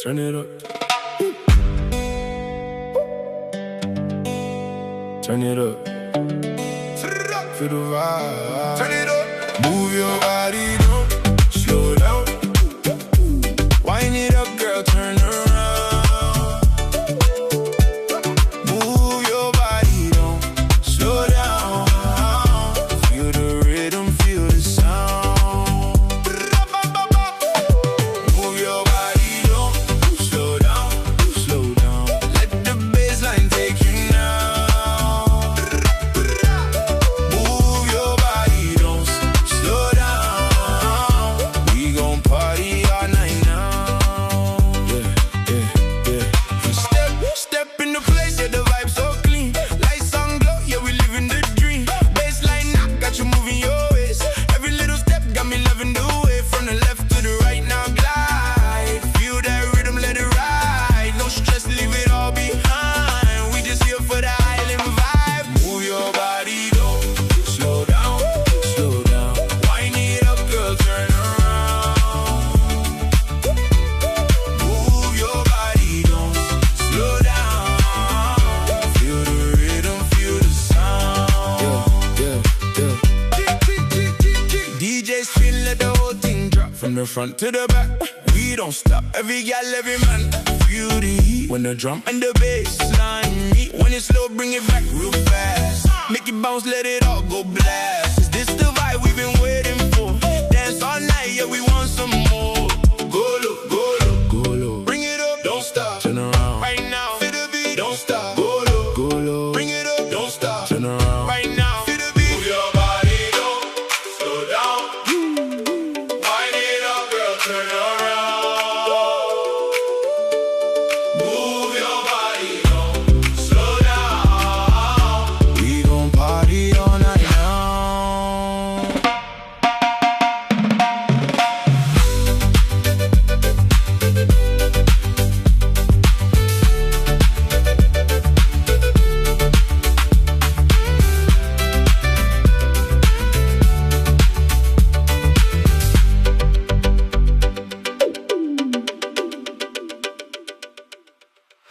Turn it up. Turn it up. Feel the vibe. Turn it up. Move your body, don't slow down. Wind it up, girl, turn around. Move your body, don't slow down. Feel the rhythm, feel the sound. Move your body, don't slow down, slow down. Let the bassline take you now. Move your body, don't slow down. We gon' party all night now. Step in the place, yeah, the vibe so clean. Lights on glow, yeah, we living the dream. Baseline knock, got you moving your waist. Every little step got me loving the way. From the left to the right, now glide. Feel that rhythm, let it ride. No stress, leave it all behind. We just here for the island vibe. Move your body, don't slow down, slow down. Wind it up, girl, turn around. Move your body, don't slow down. Feel the rhythm, feel the sound. DJ spin, let the whole thing drop. From the front to the back, we don't stop. Every gal, every man, feel the heat. When the drum and the bass line meet. When it's slow, bring it back real fast. Make it bounce, let it all go blast.